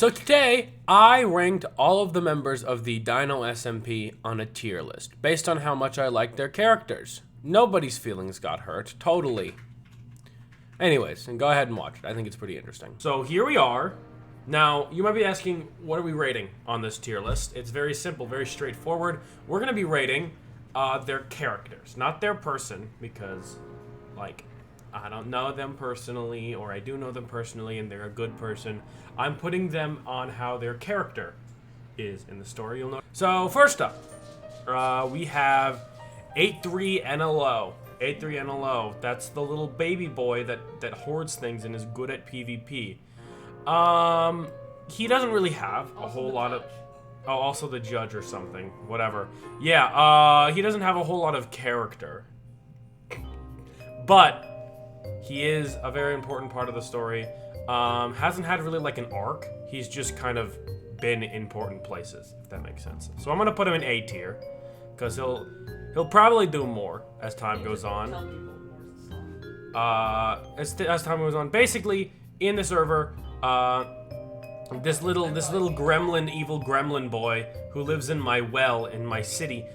So today, I ranked all of the members of the Dino SMP on a tier list, based on how much I liked their characters. Nobody's feelings got hurt, totally. Anyways, and go ahead and watch it. I think it's pretty interesting. So here we are. Now, you might be asking, what are we rating on this tier list? It's very simple, very straightforward. We're gonna be rating their characters, not their person, because, like, I don't know them personally, or I do know them personally, and they're a good person. I'm putting them on how their character is in the story, you'll know. So, first up, we have 83 NLO. 83 NLO, that's the little baby boy that hoards things and is good at PvP. He doesn't really have a whole lot of... Oh, also the judge or something. Whatever. Yeah, he doesn't have a whole lot of character. But he is a very important part of the story. Hasn't had really like an arc. He's just kind of been in important places, if that makes sense. So I'm gonna put him in A tier, because he'll probably do more as time goes on. As time goes on, basically in the server, this little gremlin, evil gremlin boy who lives in my well in my city,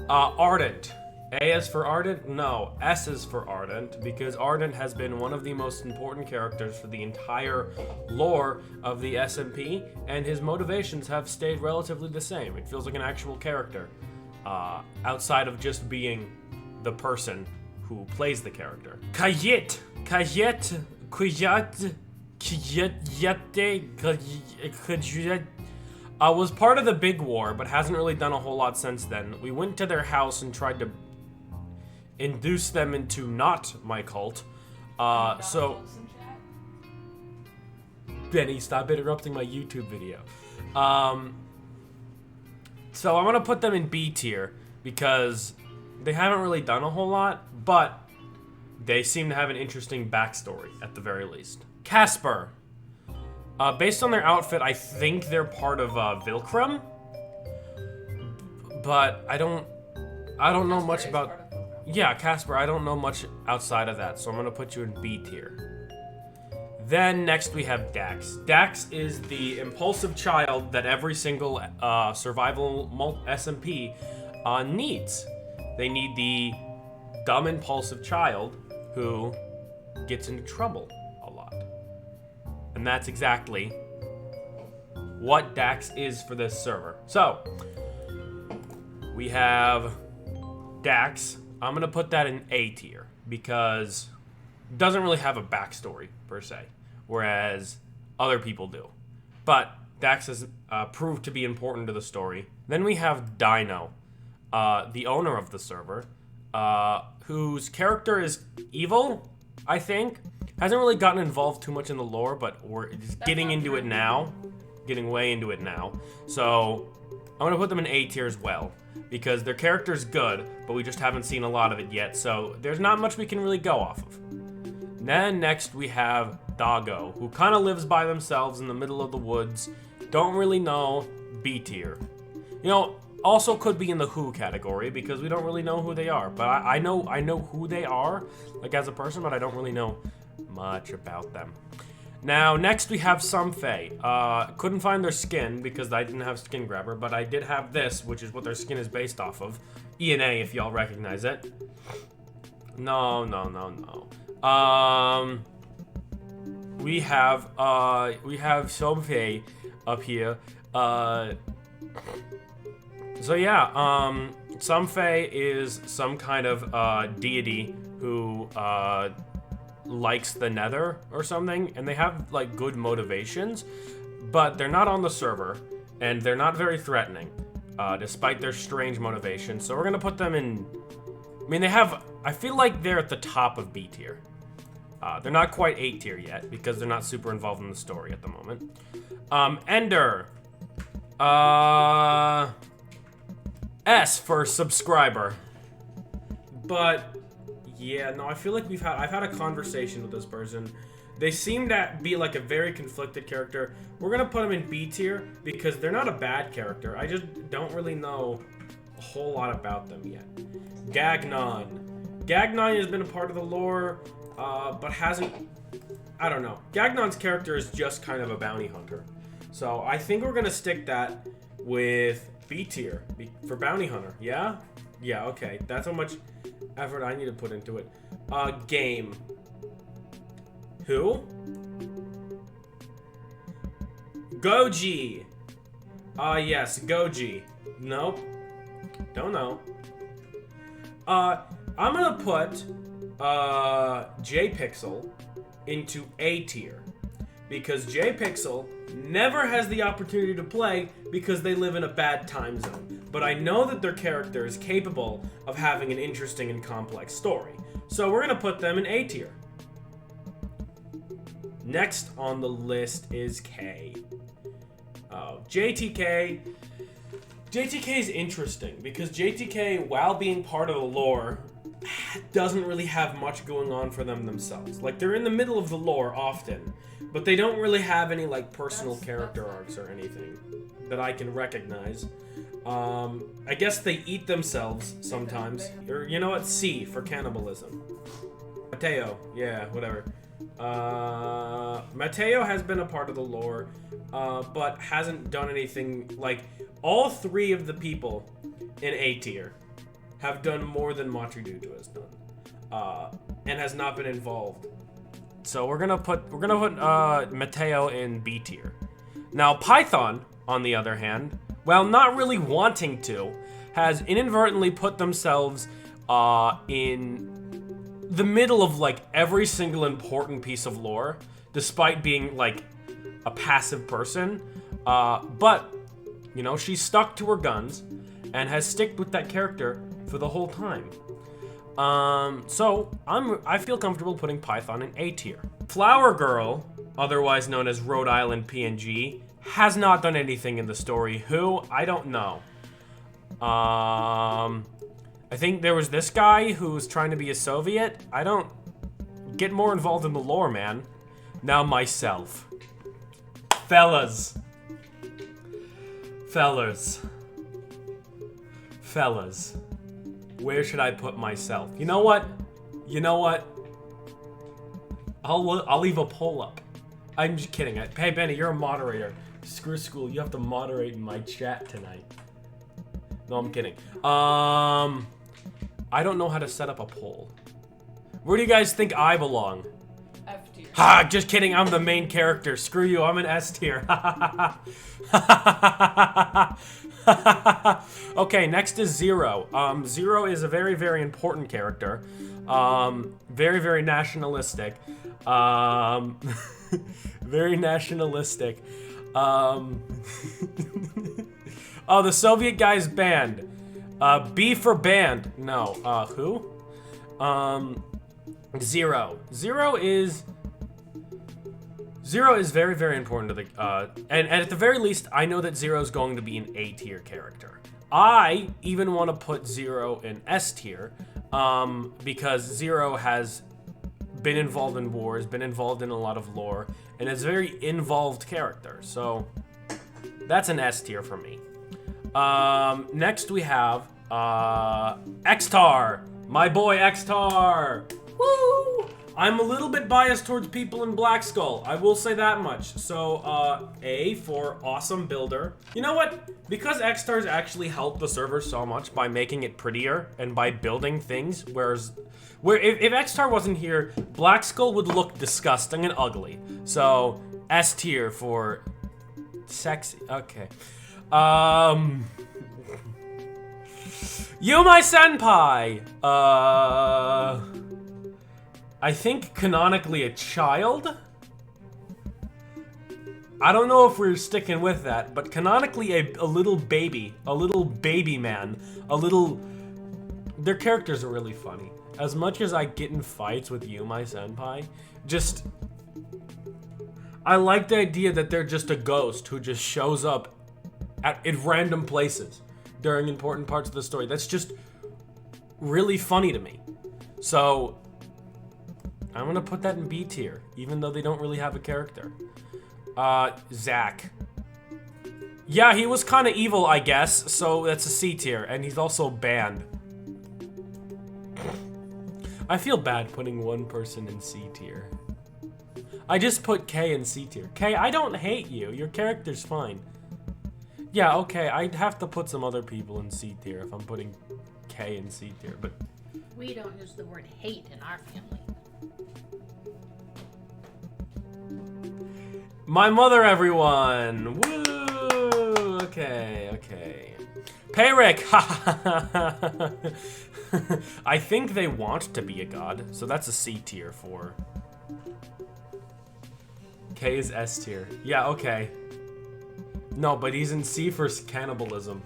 Ardent. A is for Ardent? No, S is for Ardent, because Ardent has been one of the most important characters for the entire lore of the SMP, and his motivations have stayed relatively the same. It feels like an actual character, outside of just being the person who plays the character. Kayet was part of the big war, but hasn't really done a whole lot since then. We went to their house and tried to induce them into not my cult. So Benny, stop interrupting my YouTube video. So I'm gonna put them in B tier because they haven't really done a whole lot, but they seem to have an interesting backstory at the very least. Casper. Based on their outfit, I think they're part of Vilcrum, but I don't know much about. Yeah, Casper. I don't know much outside of that, so I'm gonna put you in B tier. Then next we have Dax. Dax is the impulsive child that every single survival SMP needs. They need the dumb, impulsive child who gets into trouble a lot. And that's exactly what Dax is for this server. So, we have Dax. I'm going to put that in A tier because it doesn't really have a backstory, per se, whereas other people do. But Dax has proved to be important to the story. Then we have Dino, the owner of the server, whose character is evil, I think. Hasn't really gotten involved too much in the lore, but we're just getting into it now. Getting way into it now. So, I'm going to put them in A tier as well, because their character's good, but we just haven't seen a lot of it yet, so there's not much we can really go off of. Then next we have Doggo, who kind of lives by themselves in the middle of the woods. Don't really know, B tier. You know, also could be in the who category, because we don't really know who they are, but I know who they are, like as a person, but I don't really know much about them. Now, next we have Sumfei. Couldn't find their skin because I didn't have Skin Grabber, but I did have this, which is what their skin is based off of. E&A, if y'all recognize it. No. We have Sumfei up here. So yeah, Sumfei is some kind of deity who likes the nether or something, and they have like good motivations, but they're not on the server and they're not very threatening, despite their strange motivations. So we're gonna put them in, I mean, I feel like they're at the top of B tier. They're not quite A tier yet because they're not super involved in the story at the moment. Ender, S for subscriber, but yeah, no, I feel like I've had a conversation with this person. They seem to be like a very conflicted character. We're gonna put them in B tier because they're not a bad character. I just don't really know a whole lot about them yet. Gagnon. Gagnon has been a part of the lore, but hasn't... I don't know. Gagnon's character is just kind of a bounty hunter. So I think we're gonna stick that with B tier for Bounty Hunter. Yeah? Yeah, okay. That's how much effort I need to put into it. Game. Who? Goji. Yes, Goji. Nope. Don't know. I'm gonna put J-Pixel into A tier because J-Pixel never has the opportunity to play because they live in a bad time zone. But I know that their character is capable of having an interesting and complex story. So we're gonna put them in A tier. Next on the list is K. JTK. JTK is interesting because JTK, while being part of the lore, doesn't really have much going on for them themselves. Like, they're in the middle of the lore often, but they don't really have any, like, personal character arcs or anything that I can recognize. I guess they eat themselves sometimes. Or, you know what? C for cannibalism. Mateo. Yeah, whatever. Mateo has been a part of the lore, but hasn't done anything. Like, all three of the people in A tier have done more than Machidujo has done, and has not been involved. So we're gonna put Mateo in B tier. Now Python, on the other hand, while not really wanting to, has inadvertently put themselves in the middle of like every single important piece of lore, despite being like a passive person. But you know, she's stuck to her guns and has sticked with that character for the whole time. So I feel comfortable putting Python in A tier. Flower Girl, otherwise known as Rhode Island PNG, has not done anything in the story. Who? I don't know. I think there was this guy who was trying to be a Soviet. I don't get more involved in the lore, man. Now myself. Fellas. Where should I put myself? You know what? I'll leave a poll up. I'm just kidding. Hey, Benny, you're a moderator. Screw school. You have to moderate my chat tonight. No, I'm kidding. I don't know how to set up a poll. Where do you guys think I belong? F tier. Ha! Just kidding. I'm the main character. Screw you. I'm an S tier. Okay, next is Zero. Zero is a very, very important character. Very, very nationalistic. Very nationalistic. Oh, the Soviet guy's banned. B for banned. No. Who? Zero. Zero is very, very important to the, and at the very least, I know that Zero is going to be an A tier character. I even want to put Zero in S tier, because Zero has been involved in wars, been involved in a lot of lore, and is a very involved character. So that's an S tier for me. Next we have Xtar, my boy Xtar. Woo! I'm a little bit biased towards people in Black Skull. I will say that much. So, A for awesome builder. You know what? Because Xstars actually helped the server so much by making it prettier and by building things, if Xstar wasn't here, Black Skull would look disgusting and ugly. So, S tier for sexy. Okay. Yumai Senpai. I think canonically a child. I don't know if we're sticking with that, but canonically a little baby man, their characters are really funny. As much as I get in fights with Yumai Senpai, I like the idea that they're just a ghost who just shows up in random places during important parts of the story. That's just really funny to me. So I'm gonna put that in B tier, even though they don't really have a character. Zach. Yeah, he was kind of evil, I guess, so that's a C tier, and he's also banned. I feel bad putting one person in C tier. I just put K in C tier. K, I don't hate you. Your character's fine. Yeah, okay, I'd have to put some other people in C tier if I'm putting K in C tier, but... We don't use the word hate in our family. My mother, everyone! Woo! Okay, okay. Payrick! I think they want to be a god, so that's a C tier for... K is S tier. Yeah, okay. No, but he's in C for cannibalism.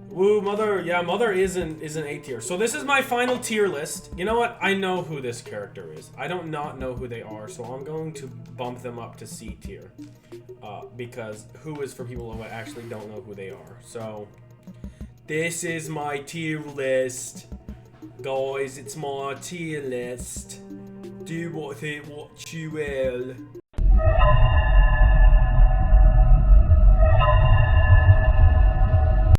Woo, mother. Yeah, mother is an A tier. So this is my final tier list. You know what? I know who this character is. I don't not know who they are, so I'm going to bump them up to C tier. Because who is for people who actually don't know who they are. So this is my tier list. Guys, it's my tier list. Do what you will.